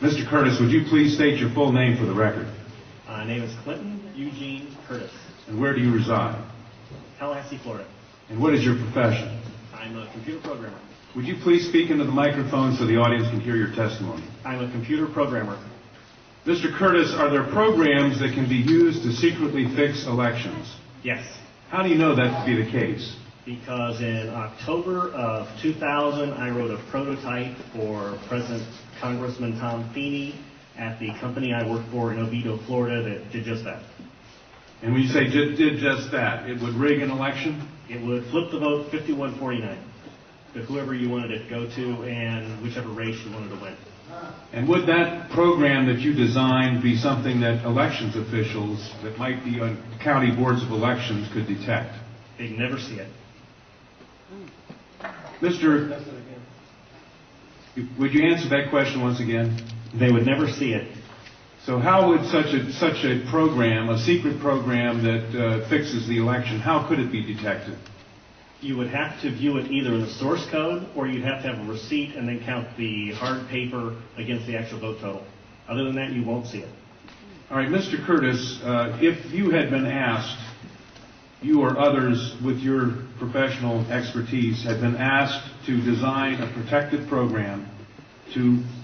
Mr. Curtis, would you please state your full name for the record? My name is Clinton Eugene Curtis, And where do you reside? Tallahassee, Florida. And what is your profession? I'm a computer programmer. Would you please speak into the microphone so the audience can hear your testimony? I'm a computer programmer. Mr. Curtis, are there programs that can be used to secretly fix elections? Yes, How do you know that to be the case? because in October of 2000, I wrote a prototype for President Congressman Tom Feeney at the company I work for in Oviedo, Florida, that did just that. And when you say did just that, it would rig an election? It would flip the vote 51-49 to whoever you wanted it to go to and whichever race you wanted to win. And would that program that you designed be something that elections officials that might be on county boards of elections could detect? They'd never see it. Mr. Would you answer that question once again? They would never see it. So how would such a program, a secret program that fixes the election, how could it be detected? You would have to view it either in the source code, or you'd have to have a receipt and then count the hard paper against the actual vote total. Other than that, you won't see it. All right, Mr. Curtis, if you had been asked, you or others with your professional expertise had been asked to design a protective program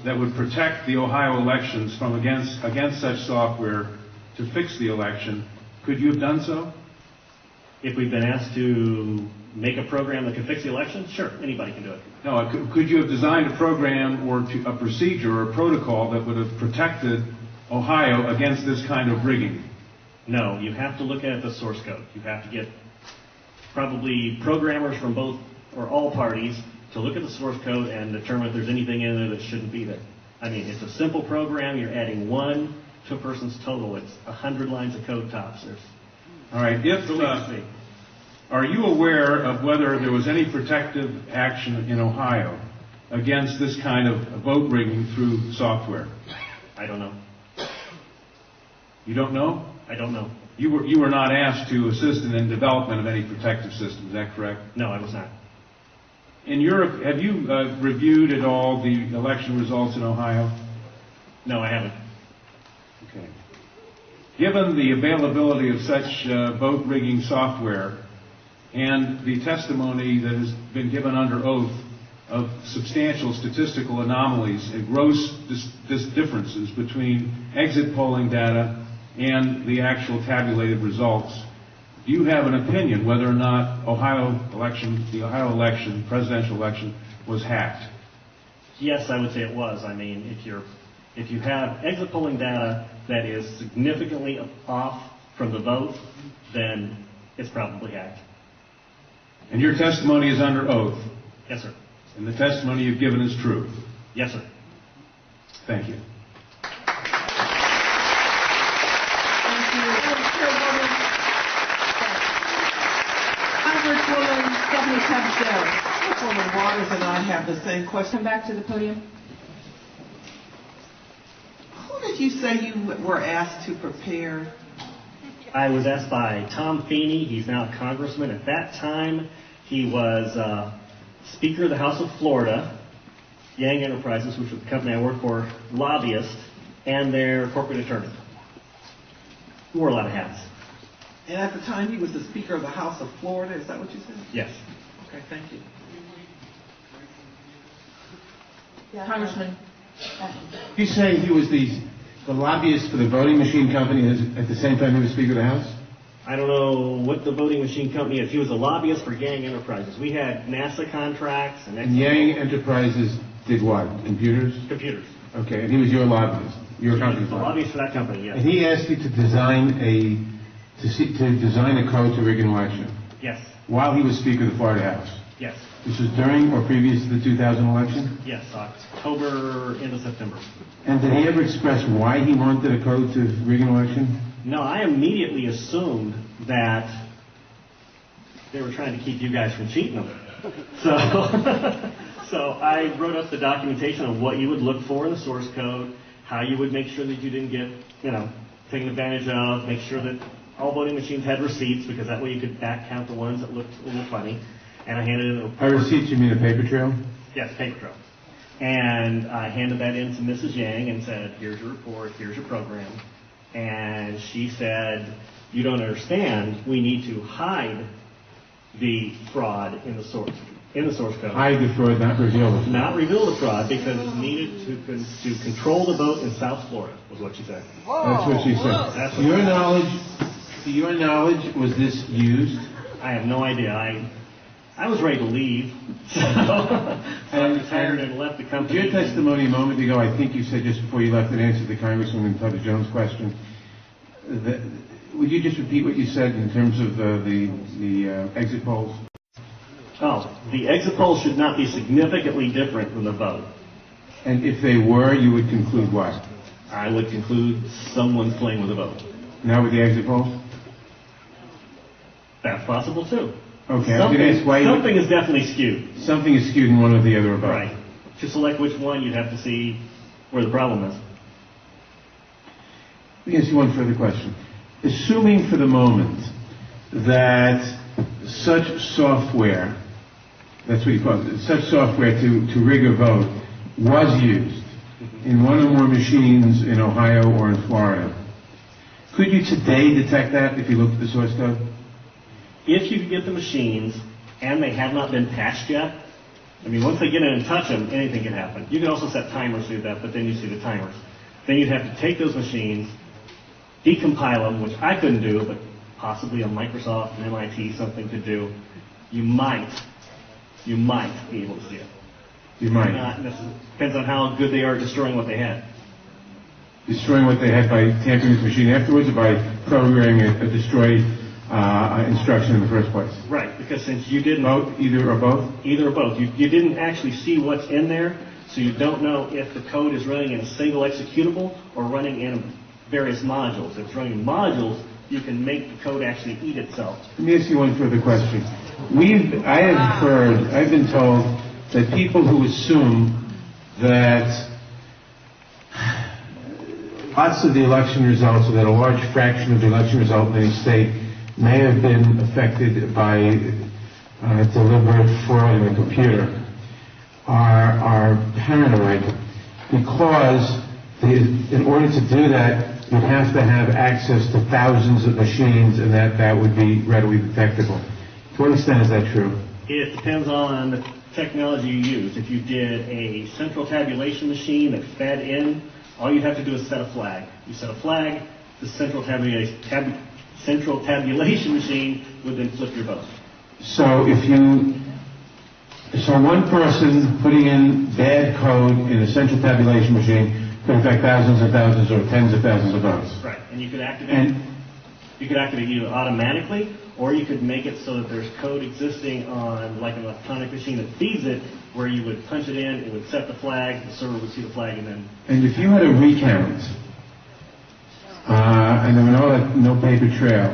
that would protect the Ohio elections from against such software to fix the election, could you have done so? If we've been asked to make a program that can fix the election, sure, anybody can do it. No, could you have designed a program or a procedure or a protocol that would have protected Ohio against this kind of rigging? No, you have to look at the source code. You have to get probably programmers from both or all parties to look at the source code and determine if there's anything in there that shouldn't be there. I mean, it's a simple program. You're adding 1 to a person's total. It's 100 lines of code tops. All right. Are you aware of whether there was any protective action in Ohio against this kind of vote rigging through software? I don't know. You don't know? I don't know. You were not asked to assist in the development of any protective system. Is that correct? No, I was not. In Europe, have you reviewed at all the election results in Ohio? No, I haven't. Okay. Given the availability of such vote rigging software and the testimony that has been given under oath of substantial statistical anomalies and gross differences between exit polling data and the actual tabulated results, do you have an opinion whether or not the Ohio election, presidential election, was hacked? Yes, I would say it was. I mean, if you have exit polling data that is significantly off from the vote, then it's probably hacked. And your testimony is under oath? Yes, sir. And the testimony you've given is true? Yes, sir. Thank you. Councilwoman Waters and I have the same question. Come back to the podium. Who did you say you were asked to prepare? I was asked by Tom Feeney. He's now a congressman. At that time, he was Speaker of the House of Florida, Yang Enterprises, which was the company I work for, lobbyist, and their corporate attorney. He wore a lot of hats. And at the time, he was the Speaker of the House of Florida. Is that what you said? Yes. Okay, thank you. Congressman. You say he was the lobbyist for the voting machine company at the same time he was Speaker of the House? I don't know what the voting machine company is. He was a lobbyist for Yang Enterprises. We had NASA contracts and Yang Enterprises did what? Computers? computers. Okay, and he was your lobbyist, your company's The lobbyist for that company, yes. And he asked you to design a code to rig an election Yes. while he was Speaker of the Florida House. Yes. This was during or previous to the 2000 election? Yes. October into September. And did he ever express why he wanted a code to rig an election? No, I immediately assumed that they were trying to keep you guys from cheating them. So I wrote up the documentation on what you would look for in the source code, how you would make sure that you didn't get, taken advantage of, make sure that all voting machines had receipts, because that way you could back count the ones that looked a little funny. And I handed it By receipts, you mean a paper trail? Yes, paper trail. And I handed that in to Mrs. Yang and said, here's your report, here's your program. And she said, you don't understand, we need to hide the fraud in the source code. Hide the fraud, not reveal the fraud. Not reveal the fraud because it's needed to control the vote in South Florida, was what she said. That's what she said. That's To your knowledge, was this used? I have no idea. I was ready to leave. So I retired and left the company. Your testimony a moment ago, I think you said just before you left, in answer to Congresswoman Tubby Jones' question. Would you just repeat what you said in terms of the exit polls? Oh, the exit polls should not be significantly different from the vote. And if they were, you would conclude what? I would conclude someone's playing with the vote. Now with the exit polls? That's possible too. Okay, I was going to ask why something is definitely skewed. Something is skewed in one or the other or both. Right. To select which one, you'd have to see where the problem is. Let me ask you one further question. Assuming for the moment that such software, that's what you call it, such software to rig a vote was used in one or more machines in Ohio or in Florida, could you today detect that if you looked at the source code? If you could get the machines and they have not been patched yet, I mean, once they get in and touch them, anything can happen. You can also set timers to that, but then you see the timers. Then you'd have to take those machines, decompile them, which I couldn't do, but possibly a Microsoft, an MIT, something could do. You might be able to see it. You might. Not necessarily. Depends on how good they are at destroying what they had. Destroying what they had by tampering with the machine afterwards, or by programming a destroy instruction in the first place? Right, because since you didn't... Both? Either or both? Either or both. You didn't actually see what's in there, so you don't know if the code is running in a single executable or running in various modules. If it's running in modules, you can make the code actually eat itself. Let me ask you one further question. I've been told that people who assume that lots of the election results, or that a large fraction of the election result in any state may have been affected by deliberate fraud in a computer, are paranoid, because in order to do that, you'd have to have access to thousands of machines, and that would be readily detectable. To what extent is that true? It depends on the technology you use. If you did a central tabulation machine that fed in, all you'd have to do is set a flag. You set a flag, the central tabulation machine would then flip your vote. So one person putting in bad code in a central tabulation machine could affect thousands and thousands or tens of thousands of votes. Right, and you could activate either automatically, or you could make it so that there's code existing on like an electronic machine that feeds it, where you would punch it in, it would set the flag, the server would see the flag, and then... And if you had a recount, and there were no paper trail,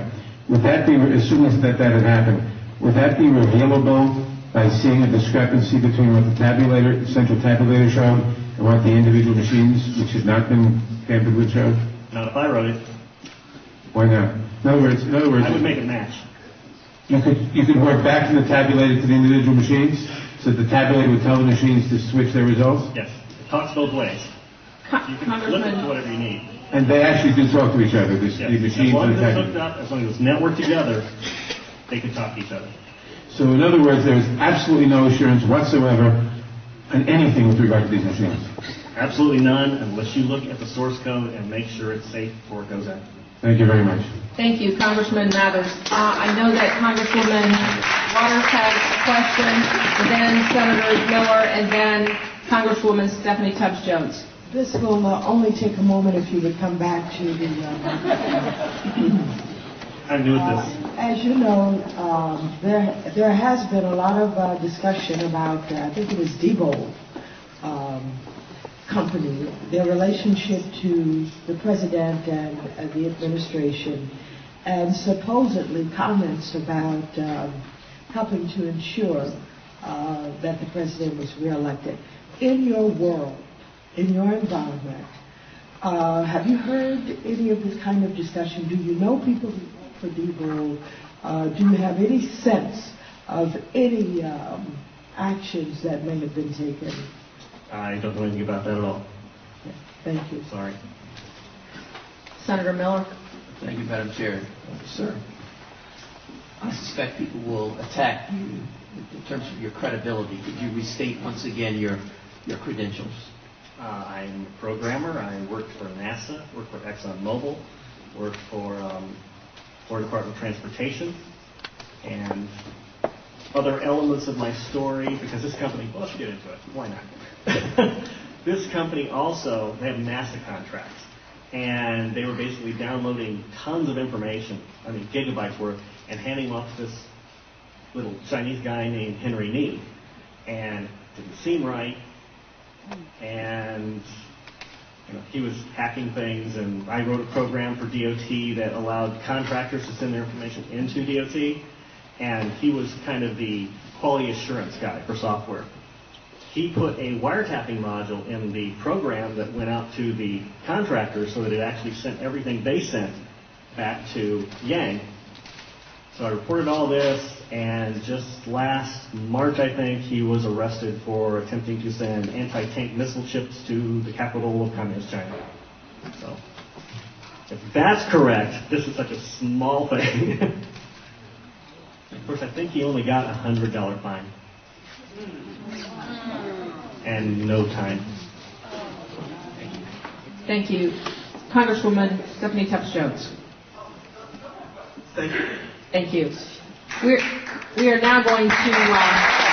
would that be, assuming that had happened, would that be revealable by seeing a discrepancy between what the central tabulator showed and what the individual machines, which had not been tampered with, showed? Not if I wrote it. Why not? In other words, I would make it match. You could work back from the tabulator to the individual machines, so that the tabulator would tell the machines to switch their results? Yes. It talks both ways. You can flip it to whatever you need. And they actually do talk to each other, Yes. the machines As long and as the it's tabulator. hooked up, as long as it's networked together, they can talk to each other. So in other words, there is absolutely no assurance whatsoever on anything with regard to these machines. Absolutely none, unless you look at the source code and make sure it's safe before it goes out. Thank you very much. Thank you, Congressman Mathers. I know that Congresswoman Waters has a question, and then Senator Miller, and then Congresswoman Stephanie Tubbs Jones. This will only take a moment if you would come back to the... I'm new at this. As you know, there has been a lot of discussion about, I think it was Diebold Company, their relationship to the president and the administration, and supposedly comments about helping to ensure that the president was reelected. In your world, in your environment, have you heard any of this kind of discussion? Do you know people who work for Diebold? Do you have any sense of any actions that may have been taken? I don't know anything about that at all. Thank you. Sorry. Senator Miller? Thank you, Madam Chair. Sir, I suspect people will attack you in terms of your credibility. Could you restate once again your credentials? I'm a programmer. I worked for NASA, worked for ExxonMobil, worked for Florida Department of Transportation, and other elements of my story, because this company, well, let's get into it. Why not? This company also, they have NASA contracts, and they were basically downloading tons of information, I mean gigabytes worth, and handing them off to this little Chinese guy named Henry Nee. And it didn't seem right, and he was hacking things, and I wrote a program for DOT that allowed contractors to send their information into DOT, and he was kind of the quality assurance guy for software. He put a wiretapping module in the program that went out to the contractors so that it actually sent everything they sent back to Yang. So I reported all this, and just last March, I think, he was arrested for attempting to send anti-tank missile chips to the capital of Communist China. So, if that's correct, this is such a small thing. Of course, I think he only got a $100 fine. And no time. Thank you. Congresswoman Stephanie Tubbs Jones. Thank you. Thank you. We are now going to